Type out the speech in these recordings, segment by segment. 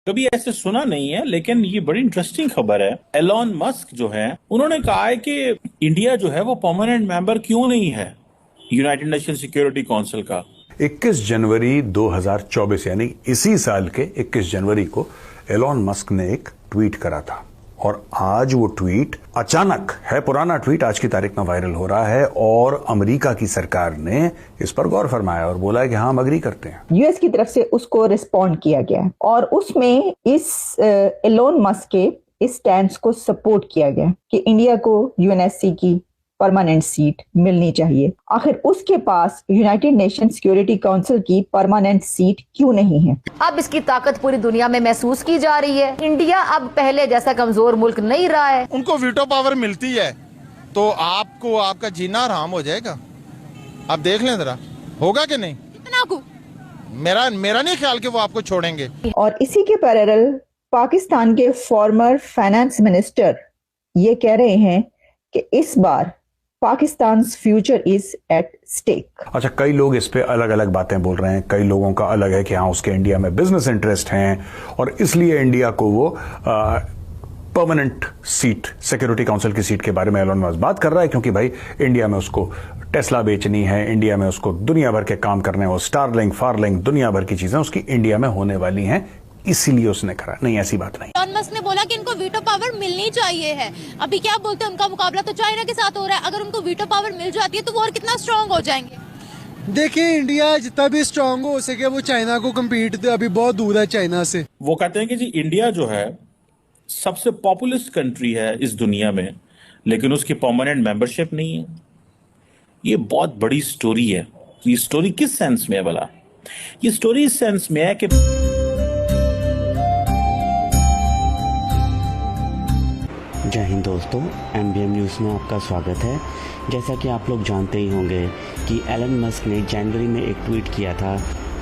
कभी ऐसे सुना नहीं है, लेकिन ये बड़ी इंटरेस्टिंग खबर है। एलॉन मस्क जो है, उन्होंने कहा है कि इंडिया जो है वो परमानेंट मेंबर क्यों नहीं है यूनाइटेड नेशन सिक्योरिटी काउंसिल का। 21 जनवरी 2024 यानी इसी साल के 21 जनवरी को एलॉन मस्क ने एक ट्वीट करा था और आज वो ट्वीट अचानक है, पुराना ट्वीट आज की तारीख में वायरल हो रहा है और अमेरिका की सरकार ने इस पर गौर फरमाया और बोला है कि हाँ, हम अग्री करते हैं। यूएस की तरफ से उसको रिस्पॉन्ड किया गया और उसमें इस एलोन मस्क के इस स्टैंड को सपोर्ट किया गया कि इंडिया को यूएनएससी की परमानेंट सीट मिलनी चाहिए। आखिर उसके पास यूनाइटेड नेशन सिक्योरिटी काउंसिल की परमानेंट सीट क्यों नहीं है? अब इसकी ताकत पूरी दुनिया में महसूस की जा रही है। इंडिया अब पहले जैसा कमजोर मुल्क नहीं रहा है। उनको वीटो पावर मिलती है तो आपको आपका जीना आराम हो जाएगा। आप देख लें जरा, होगा कि नहीं? कितना को मेरा नहीं ख्याल कि वो आपको छोड़ेंगे। और इसी के पैरेलल पाकिस्तान के फॉर्मर फाइनेंस मिनिस्टर ये कह रहे हैं कि इस बार Pakistan future is at stake. अच्छा, कई लोग इस पे अलग अलग बातें बोल रहे हैं। कई लोगों का अलग है कि हाँ, उसके इंडिया में बिजनेस इंटरेस्ट हैं और इसलिए इंडिया को वो परमानेंट सीट, सिक्योरिटी काउंसिल की सीट के बारे में एलोन मस्क बात कर रहा है, क्योंकि भाई इंडिया में उसको टेस्ला बेचनी है, इंडिया में उसको दुनिया भर के काम करने हैं, वो स्टारलिंक, फारलिंक, दुनिया भर की चीजें उसकी इंडिया में होने वाली हैं, इसीलिए उसने करा। नहीं, ऐसी बात नहीं। एलोन मस्क ने बोला कि इनको वीटो पावर मिलनी चाहिए है। अभी क्या बोलते हैं, उनका मुकाबला तो चाइना के साथ हो रहा है। अगर उनको वीटो पावर मिल जाती है तो वो और कितना स्ट्रांग हो जाएंगे। देखिए, इंडिया जितना भी स्ट्रांग हो सके वो चाइना को कम्पीट अभी बहुत दूर है चाइना से। वो कहते हैं कि जी इंडिया जो है सबसे पॉपुलस कंट्री है इस दुनिया में, लेकिन उसकी परमानेंट मेंबरशिप नहीं है। ये बहुत बड़ी स्टोरी है। ये स्टोरी किस सेंस में है भला? ये स्टोरी इस सेंस में है कि जय हिंद दोस्तों, MBM न्यूज़ में आपका स्वागत है। जैसा कि आप लोग जानते ही होंगे कि एलन मस्क ने जनवरी में एक ट्वीट किया था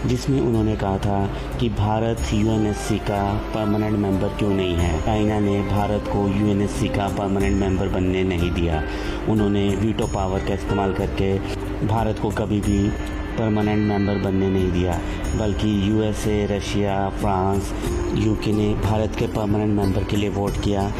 जिसमें उन्होंने कहा था कि भारत यूएनएससी का परमानेंट मेंबर क्यों नहीं है। चाइना ने भारत को यूएनएससी का परमानेंट मेंबर बनने नहीं दिया। उन्होंने वीटो पावर का इस्तेमाल करके भारत को कभी भी परमानेंट मेंबर बनने नहीं दिया, बल्कि USA, रशिया, फ्रांस, UK ने भारत के परमानेंट मेंबर के लिए वोट किया।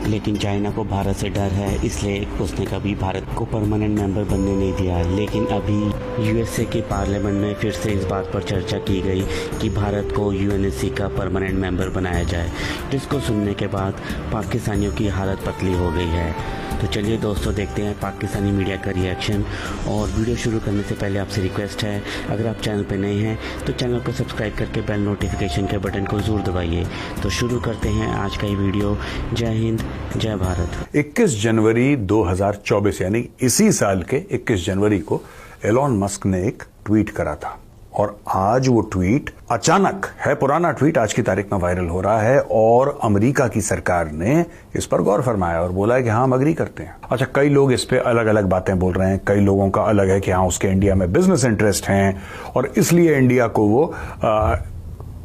लेकिन चाइना को भारत से डर है, इसलिए उसने कभी भारत को परमानेंट मेंबर बनने नहीं दिया। लेकिन अभी USA के पार्लियामेंट में फिर से इस बात पर चर्चा की गई कि भारत को UNSC का परमानेंट मेंबर बनाया जाए, जिसको सुनने के बाद पाकिस्तानियों की हालत पतली हो गई है। तो चलिए दोस्तों, देखते हैं पाकिस्तानी मीडिया का रिएक्शन। और वीडियो शुरू करने से पहले आपसे रिक्वेस्ट है, अगर आप चैनल पर नए हैं तो चैनल को सब्सक्राइब करके बेल नोटिफिकेशन के बटन को ज़रूर दबाइए। तो शुरू करते हैं आज का ये वीडियो। जय हिंद, जय भारत। 21 जनवरी 2024 यानी इसी साल के 21 जनवरी को एलॉन मस्क ने एक ट्वीट करा था और आज वो ट्वीट अचानक है, पुराना ट्वीट आज की तारीख में वायरल हो रहा है और अमेरिका की सरकार ने इस पर गौर फरमाया और बोला है कि हाँ, हम अग्री करते हैं। अच्छा, कई लोग इस पे अलग अलग बातें बोल रहे हैं। कई लोगों का अलग है कि हाँ, उसके इंडिया में बिजनेस इंटरेस्ट हैं और इसलिए इंडिया को वो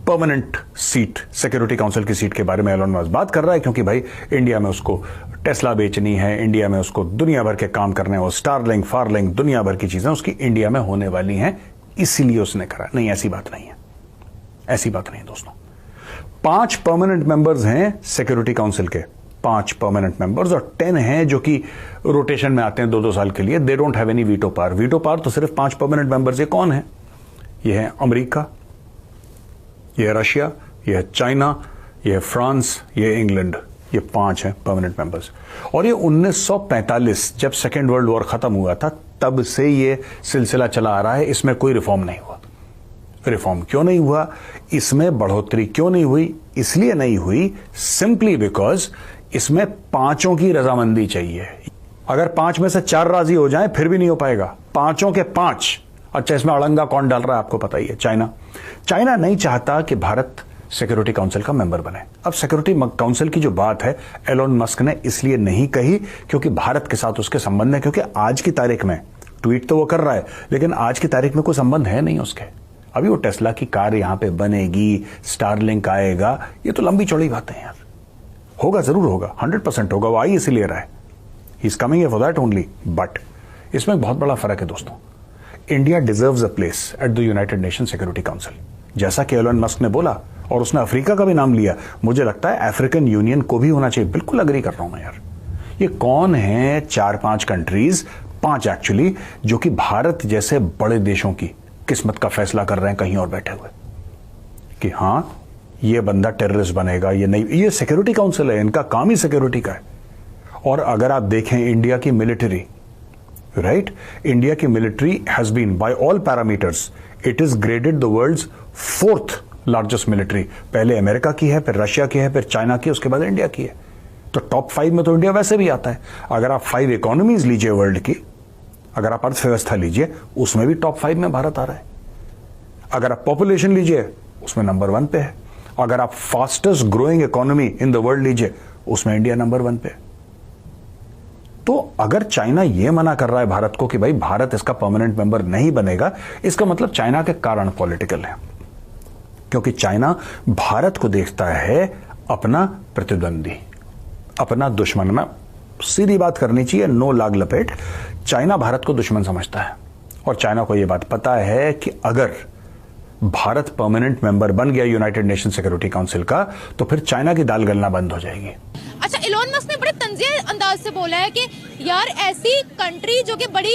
परमानेंट सीट, सिक्योरिटी काउंसिल की सीट के बारे में एलोन मस्क बात कर रहा है, क्योंकि भाई इंडिया में उसको टेस्ला बेचनी है, इंडिया में उसको दुनिया भर के काम करने हैं, वो स्टारलिंक, फारलिंक, दुनिया भर की चीजें उसकी इंडिया में होने वाली हैं, इसीलिए उसने करा। नहीं, ऐसी बात नहीं है। ऐसी बात नहीं दोस्तों। 5 परमानेंट मेंबर्स हैं सिक्योरिटी काउंसिल के, 5 परमानेंट मेंबर्स, और 10 हैं जो कि रोटेशन में आते हैं 2-2 साल के लिए। They don't have any veto power. Veto power तो सिर्फ 5 परमानेंट मेंबर्स। ये कौन है? ये है अमेरिका, ये है रशिया, ये है चाइना, ये है फ्रांस, ये है इंग्लैंड। ये 5 हैं परमानेंट मेंबर्स। और ये 1945 जब सेकेंड वर्ल्ड वॉर खत्म हुआ था तब से ये सिलसिला चला आ रहा है। इसमें कोई रिफॉर्म नहीं हुआ। रिफॉर्म क्यों नहीं हुआ? इसमें बढ़ोतरी क्यों नहीं हुई? इसलिए नहीं हुई सिंपली बिकॉज इसमें 5 की रजामंदी चाहिए। अगर 5 में से 4 राजी हो जाएं फिर भी नहीं हो पाएगा। 5 के 5। अच्छा, इसमें अड़ंगा कौन डाल रहा है आपको पता ही है, चाइना। चाइना नहीं चाहता कि भारत सिक्योरिटी काउंसिल का मेंबर बने। अब सिक्योरिटी काउंसिल की जो बात है एलोन मस्क ने इसलिए नहीं कही क्योंकि भारत के साथ उसके संबंध है, क्योंकि आज की तारीख में ट्वीट तो वो कर रहा है लेकिन आज की तारीख में कोई संबंध है नहीं उसके। अभी वो टेस्ला की कार यहां पे बनेगी, स्टारलिंक आएगा, ये तो लंबी चौड़ी बातें हैं यार। होगा, जरूर होगा, 100% होगा। वो आई इसीलिए रहा है, he is coming for that only. But इसमें एक बहुत बड़ा फर्क है दोस्तों। India deserves a place at the United nation security council. जैसा कि एलोन मस्क ने बोला और उसने अफ्रीका का भी नाम लिया। मुझे लगता है अफ्रीकन यूनियन को भी होना चाहिए। बिल्कुल अग्री कर रहा हूं मैं यार। ये कौन है 4-5 कंट्रीज, 5 एक्चुअली, जो कि भारत जैसे बड़े देशों की किस्मत का फैसला कर रहे हैं कहीं और बैठे हुए कि हां ये बंदा टेररिस्ट बनेगा, ये नहीं। ये सिक्योरिटी काउंसिल है, इनका काम ही सिक्योरिटी का है। और अगर आप देखें इंडिया की मिलिट्री, राइट, इंडिया की military has been by all parameters, it is graded the world's 4th largest military. पहले अमेरिका की है, फिर रशिया की है, फिर चाइना की, उसके बाद इंडिया की है। तो टॉप 5 में तो इंडिया वैसे भी आता है। अगर आप 5 इकोनॉमीज लीजिए वर्ल्ड की, अगर आप अर्थव्यवस्था लीजिए, उसमें भी टॉप 5 में भारत आ रहा है। अगर आप पॉपुलेशन लीजिए, उसमें नंबर 1 पे है। अगर आप fastest growing economy in the world लीजिए, उसमें इंडिया नंबर 1 पे है। तो अगर चाइना यह मना कर रहा है भारत को कि भाई भारत इसका परमानेंट मेंबर नहीं बनेगा, इसका मतलब चाइना के कारण पॉलिटिकल है, क्योंकि चाइना भारत को देखता है अपना प्रतिद्वंदी, अपना दुश्मन। में सीधी बात करनी चाहिए, नो लाग लपेट। चाइना भारत को दुश्मन समझता है और चाइना को यह बात पता है कि अगर भारत परमानेंट मेंबर बन गया यूनाइटेड नेशन सिक्योरिटी काउंसिल का, तो फिर चाइना की दाल गलना बंद हो जाएगी। अच्छा, इलोन मस्क ने बड़े तंज़ीह अंदाज से बोला है कि यार ऐसी कंट्री जो कि बड़ी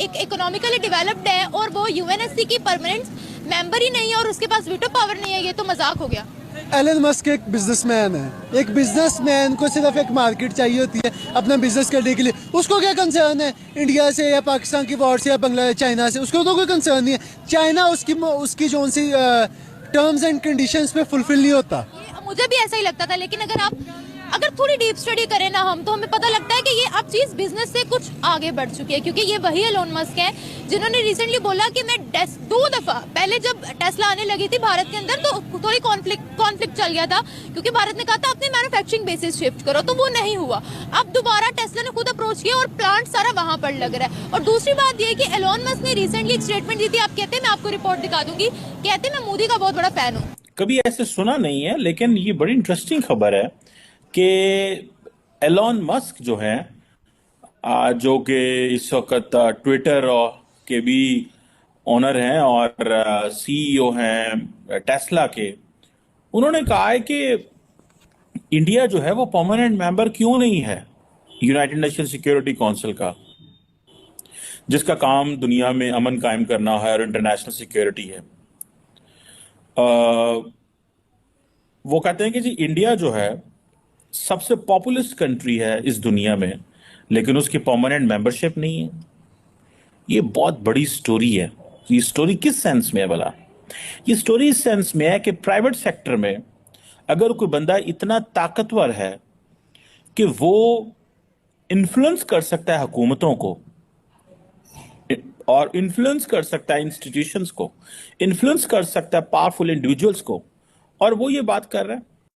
एक इकोनॉमिकली डेवलप्ड है और वो यूएनएससी की परमानेंट मेंबर ही नहीं है और उसके पास वीटो पावर नहीं है, ये तो मजाक हो गया। एलन मस्क एक बिजनेसमैन है। एक बिजनेसमैन को सिर्फ एक मार्केट चाहिए होती है अपना बिजनेस करने के लिए। उसको क्या कंसर्न है इंडिया से या पाकिस्तान की वॉर से या बांग्लादेश चाइना से? उसको तो कोई कंसर्न नहीं है। चाइना उसकी जो सी टर्म्स एंड कंडीशंस पे फुलफिल नहीं होता। मुझे भी ऐसा ही लगता था, लेकिन अगर थोड़ी डीप स्टडी करें ना हम, तो हमें पता लगता है कि ये अब चीज बिजनेस से कुछ आगे बढ़ चुकी है, क्योंकि ये वही एलोन मस्क है जिन्होंने रिसेंटली बोला कि मैं 2 दफा पहले जब टेस्ला आने लगी थी भारत के अंदर, तो थोड़ी कॉन्फ्लिक्ट चल गया था, क्योंकि भारत ने कहा था अपने मैन्युफैक्चरिंग बेसिस शिफ्ट करो, तो वो नहीं हुआ। अब दोबारा टेस्ला ने खुद अप्रोच किया और प्लांट सारा वहां पर लग रहा है। और दूसरी बात ये कि एलोन मस्क ने रिसेंटली एक स्टेटमेंट दी थी, आप कहते हैं मैं आपको रिपोर्ट दिखा दूंगी, कहते मैं मोदी का बहुत बड़ा फैन हूँ। कभी ऐसे सुना नहीं है, लेकिन ये बड़ी इंटरेस्टिंग खबर है कि एलॉन मस्क जो है, जो कि इस वक्त ट्विटर के भी ओनर हैं और सीईओ हैं टेस्ला के, उन्होंने कहा है कि इंडिया जो है वो परमानेंट मेंबर क्यों नहीं है यूनाइटेड नेशन सिक्योरिटी काउंसिल का, जिसका काम दुनिया में अमन कायम करना है और इंटरनेशनल सिक्योरिटी है। वो कहते हैं कि जी इंडिया जो है सबसे पॉपुलस कंट्री है इस दुनिया में, लेकिन उसकी परमानेंट मेंबरशिप नहीं है। ये बहुत बड़ी स्टोरी है। ये स्टोरी किस सेंस में है भला? ये स्टोरी इस सेंस में है कि प्राइवेट सेक्टर में अगर कोई बंदा इतना ताकतवर है कि वो इन्फ्लुएंस कर सकता है हुकूमतों को और इन्फ्लुएंस कर सकता है इंस्टीट्यूशंस को, इन्फ्लुएंस कर सकता है पावरफुल इंडिविजुअल्स को, और वो ये बात कर रहा है